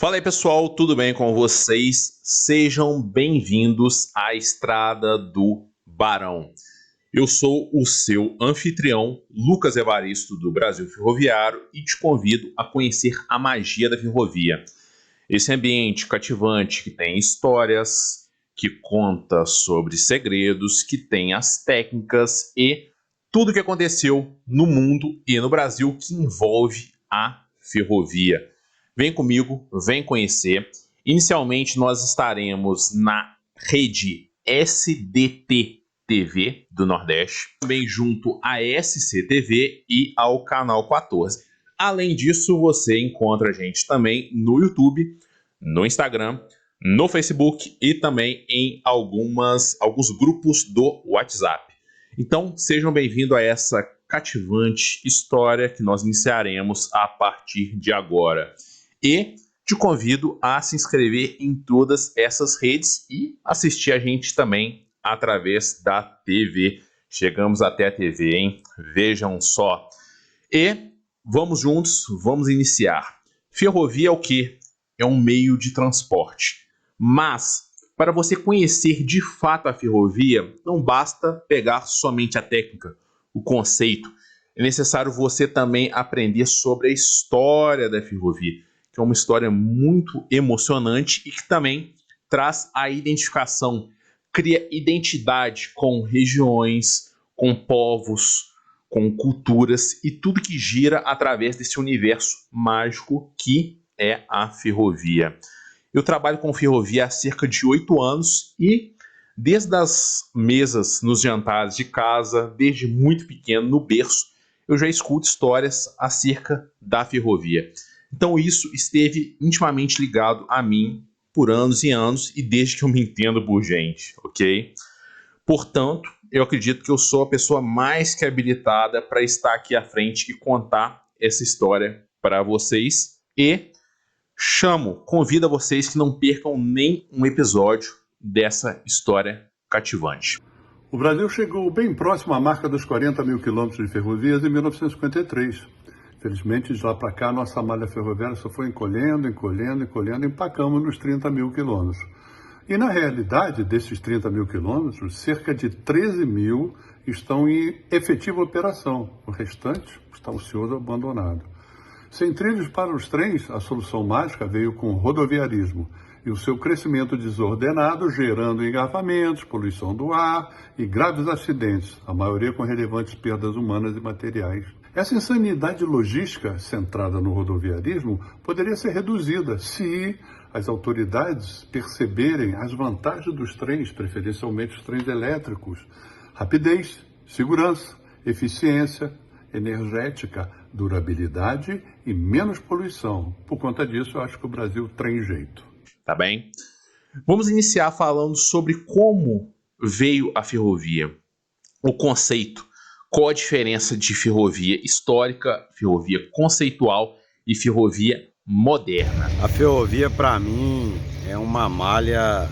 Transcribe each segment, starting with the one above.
Fala aí pessoal, tudo bem com vocês? Sejam bem-vindos à Estrada do Barão. Eu sou o seu anfitrião, Lucas Evaristo, do Brasil Ferroviário, e te convido a conhecer a magia da ferrovia. Esse ambiente cativante que tem histórias, que conta sobre segredos, que tem as técnicas e tudo o que aconteceu no mundo e no Brasil que envolve a ferrovia. Vem comigo, vem conhecer. Inicialmente nós estaremos na rede SDT TV do Nordeste, também junto à SCTV e ao Canal 14. Além disso, você encontra a gente também no YouTube, no Instagram, no Facebook e também em alguns grupos do WhatsApp. Então, sejam bem-vindos a essa cativante história que nós iniciaremos a partir de agora. E te convido a se inscrever em todas essas redes e assistir a gente também através da TV. Chegamos até a TV, hein? Vejam só. E vamos juntos, vamos iniciar. Ferrovia é o quê? É um meio de transporte. Mas, para você conhecer de fato a ferrovia, não basta pegar somente a técnica, o conceito. É necessário você também aprender sobre a história da ferrovia, que é uma história muito emocionante e que também traz a identificação, cria identidade com regiões, com povos, com culturas e tudo que gira através desse universo mágico que é a ferrovia. Eu trabalho com ferrovia há cerca de 8 anos e desde as mesas nos jantares de casa, desde muito pequeno, no berço, eu já escuto histórias acerca da ferrovia. Então isso esteve intimamente ligado a mim por anos e anos e desde que eu me entendo por gente, ok? Portanto, eu acredito que eu sou a pessoa mais que habilitada para estar aqui à frente e contar essa história para vocês. E convido a vocês que não percam nem um episódio dessa história cativante. O Brasil chegou bem próximo à marca dos 40 mil quilômetros de ferrovias em 1953. Felizmente, de lá para cá, nossa malha ferroviária só foi encolhendo, empacamos nos 30 mil quilômetros. E, na realidade, desses 30 mil quilômetros, cerca de 13 mil estão em efetiva operação. O restante está ocioso abandonado. Sem trilhos para os trens, a solução mágica veio com o rodoviarismo e o seu crescimento desordenado, gerando engarrafamentos, poluição do ar e graves acidentes, a maioria com relevantes perdas humanas e materiais. Essa insanidade logística centrada no rodoviarismo poderia ser reduzida se as autoridades perceberem as vantagens dos trens, preferencialmente os trens elétricos: rapidez, segurança, eficiência energética, durabilidade e menos poluição. Por conta disso, eu acho que o Brasil tem jeito. Tá bem? Vamos iniciar falando sobre como veio a ferrovia, o conceito. Qual a diferença de ferrovia histórica, ferrovia conceitual e ferrovia moderna? A ferrovia, para mim, é uma malha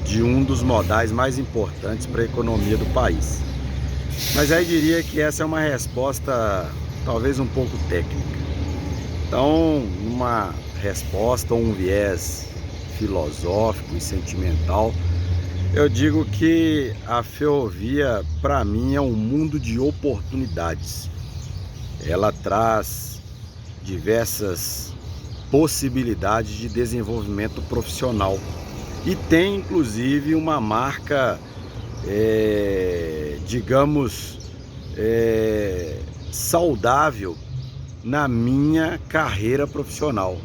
de um dos modais mais importantes para a economia do país. Mas aí diria que essa é uma resposta talvez um pouco técnica. Então, uma resposta ou um viés filosófico e sentimental, eu digo que a ferrovia, para mim, é um mundo de oportunidades. Ela traz diversas possibilidades de desenvolvimento profissional e tem, inclusive, uma marca, digamos, saudável na minha carreira profissional,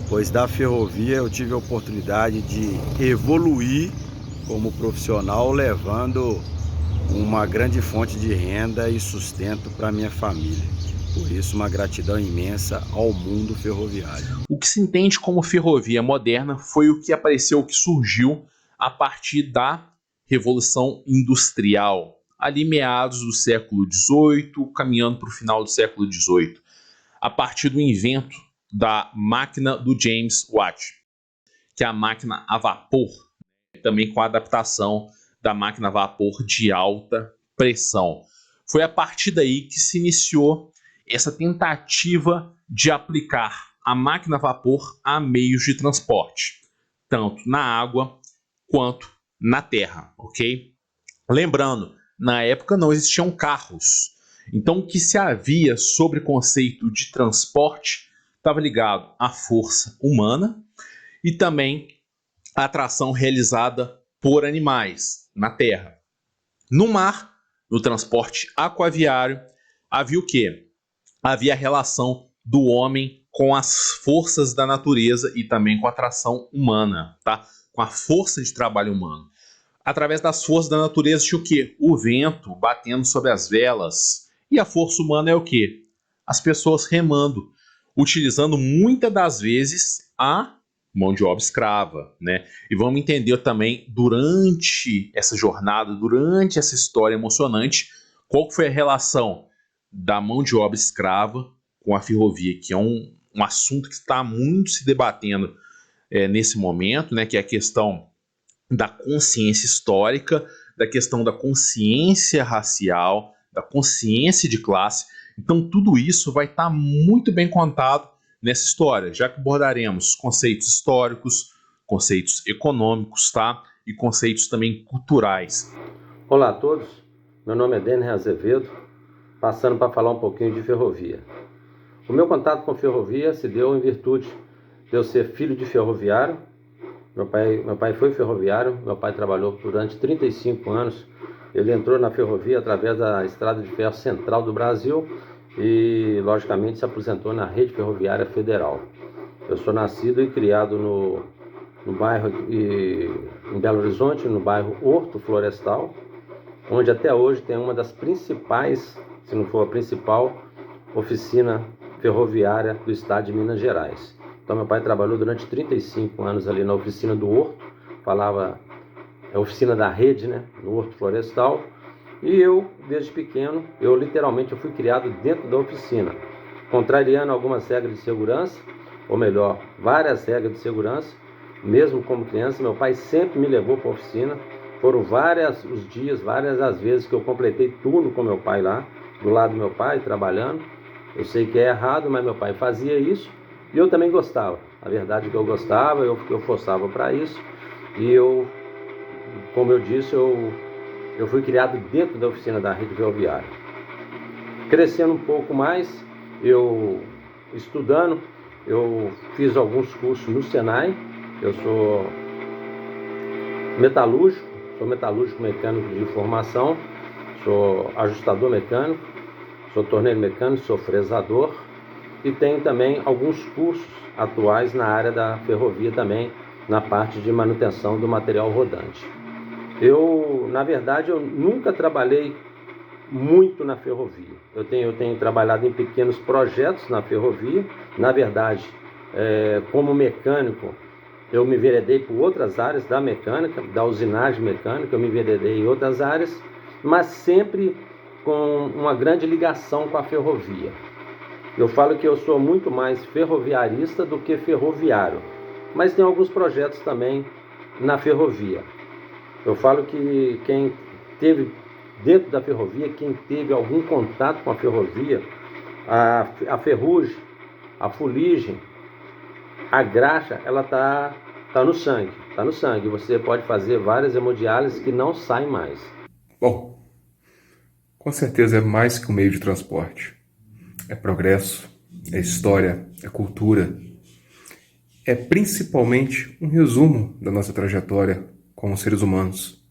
pois da ferrovia eu tive a oportunidade de evoluir como profissional, levando uma grande fonte de renda e sustento para minha família. Por isso, uma gratidão imensa ao mundo ferroviário. O que se entende como ferrovia moderna foi o que apareceu, o que surgiu a partir da Revolução Industrial, ali meados do século XVIII, caminhando para o final do século XVIII, a partir do invento da máquina do James Watt, que é a máquina a vapor, também com a adaptação da máquina a vapor de alta pressão. Foi a partir daí que se iniciou essa tentativa de aplicar a máquina a vapor a meios de transporte, tanto na água quanto na terra, ok? Lembrando, na época não existiam carros, então o que se havia sobre o conceito de transporte estava ligado à força humana e também à atração realizada por animais na terra. No mar, no transporte aquaviário, havia o quê? Havia a relação do homem com as forças da natureza e também com a atração humana, tá? Com a força de trabalho humano. Através das forças da natureza tinha o quê? O vento batendo sobre as velas. E a força humana é o quê? As pessoas remando, utilizando muitas das vezes a mão de obra escrava, né? E vamos entender também, durante essa jornada, durante essa história emocionante, qual foi a relação da mão de obra escrava com a ferrovia, que é um assunto que está muito se debatendo nesse momento, né? Que é a questão da consciência histórica, da questão da consciência racial, da consciência de classe. Então tudo isso vai estar muito bem contado nessa história, já que abordaremos conceitos históricos, conceitos econômicos, tá? E conceitos também culturais. Olá a todos, meu nome é Denis Azevedo, passando para falar um pouquinho de ferrovia. O meu contato com ferrovia se deu em virtude de eu ser filho de ferroviário. Meu pai foi ferroviário, meu pai trabalhou durante 35 anos. Ele entrou na ferrovia através da Estrada de Ferro Central do Brasil e, logicamente, se aposentou na Rede Ferroviária Federal. Eu sou nascido e criado no bairro em Belo Horizonte, no bairro Horto Florestal, onde até hoje tem uma das principais, se não for a principal, oficina ferroviária do estado de Minas Gerais. Então meu pai trabalhou durante 35 anos ali na oficina do Horto, falava a oficina da rede, né, no Horto Florestal. E eu, desde pequeno, eu fui criado dentro da oficina, contrariando algumas regras de segurança, ou melhor, várias regras de segurança. Mesmo como criança, meu pai sempre me levou para a oficina. Foram várias as vezes que eu completei turno com meu pai lá, do lado do meu pai, trabalhando. Eu sei que é errado, mas meu pai fazia isso e eu também gostava. A verdade é que eu gostava, eu forçava para isso. E eu, como eu disse, eu fui criado dentro da oficina da rede ferroviária. Crescendo um pouco mais, estudando, eu fiz alguns cursos no Senai. Eu sou metalúrgico mecânico de formação, sou ajustador mecânico, sou torneiro mecânico, sou fresador e tenho também alguns cursos atuais na área da ferrovia também, na parte de manutenção do material rodante. Na verdade, eu nunca trabalhei muito na ferrovia. Eu tenho trabalhado em pequenos projetos na ferrovia. Na verdade, como mecânico, eu me enveredei por outras áreas da mecânica, da usinagem mecânica, eu me enveredei em outras áreas, mas sempre com uma grande ligação com a ferrovia. Eu falo que eu sou muito mais ferroviarista do que ferroviário, mas tem alguns projetos também na ferrovia. Eu falo que quem teve dentro da ferrovia, quem teve algum contato com a ferrovia, a ferrugem, a fuligem, a graxa, ela tá no sangue. Você pode fazer várias hemodiálises que não saem mais. Bom, com certeza é mais que um meio de transporte. É progresso, é história, é cultura. É principalmente um resumo da nossa trajetória como seres humanos,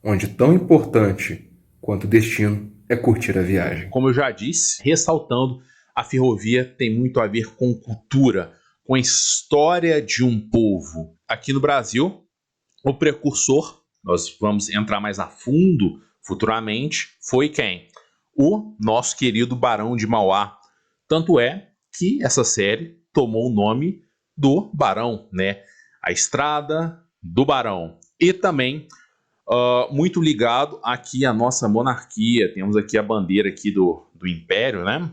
onde tão importante quanto o destino é curtir a viagem. Como eu já disse, ressaltando, a ferrovia tem muito a ver com cultura, com a história de um povo. Aqui no Brasil, o precursor, nós vamos entrar mais a fundo futuramente, foi quem? O nosso querido Barão de Mauá. Tanto é que essa série tomou o nome do Barão, né? A Estrada do Barão. E também muito ligado aqui à nossa monarquia. Temos aqui a bandeira aqui do Império, né?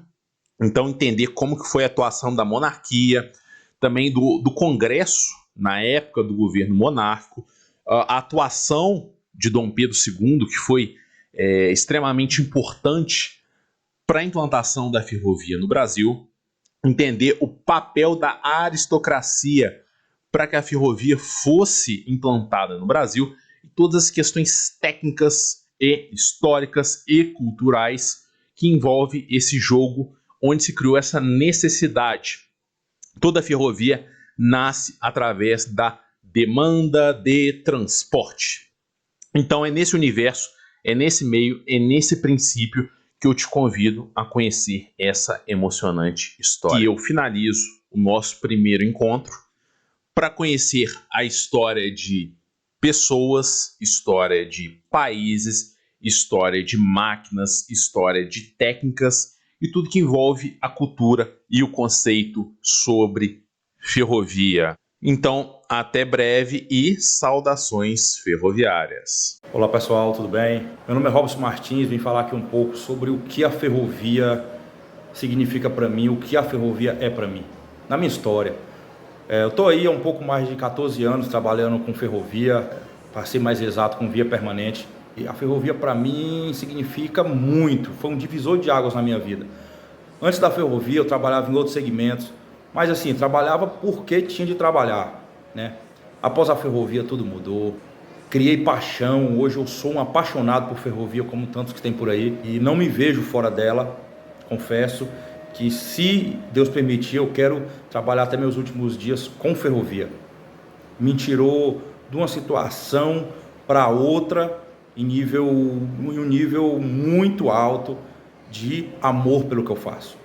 Então entender como que foi a atuação da monarquia, também do Congresso na época do governo monárquico, a atuação de Dom Pedro II, que foi extremamente importante para a implantação da ferrovia no Brasil, entender o papel da aristocracia para que a ferrovia fosse implantada no Brasil e todas as questões técnicas e históricas e culturais que envolve esse jogo onde se criou essa necessidade. Toda ferrovia nasce através da demanda de transporte. Então é nesse universo, é nesse meio, é nesse princípio que eu te convido a conhecer essa emocionante história. E eu finalizo o nosso primeiro encontro para conhecer a história de pessoas, história de países, história de máquinas, história de técnicas e tudo que envolve a cultura e o conceito sobre ferrovia. Então, até breve e saudações ferroviárias. Olá pessoal, tudo bem? Meu nome é Robson Martins, vim falar aqui um pouco sobre o que a ferrovia significa para mim, o que a ferrovia é para mim. Na minha história, eu estou aí há um pouco mais de 14 anos trabalhando com ferrovia, para ser mais exato, com via permanente. E a ferrovia para mim significa muito, foi um divisor de águas na minha vida. Antes da ferrovia eu trabalhava em outros segmentos, mas assim, trabalhava porque tinha de trabalhar, né? Após a ferrovia tudo mudou, criei paixão, hoje eu sou um apaixonado por ferrovia como tantos que tem por aí e não me vejo fora dela, confesso que se Deus permitir eu quero trabalhar até meus últimos dias com ferrovia. Me tirou de uma situação para outra em um nível muito alto de amor pelo que eu faço.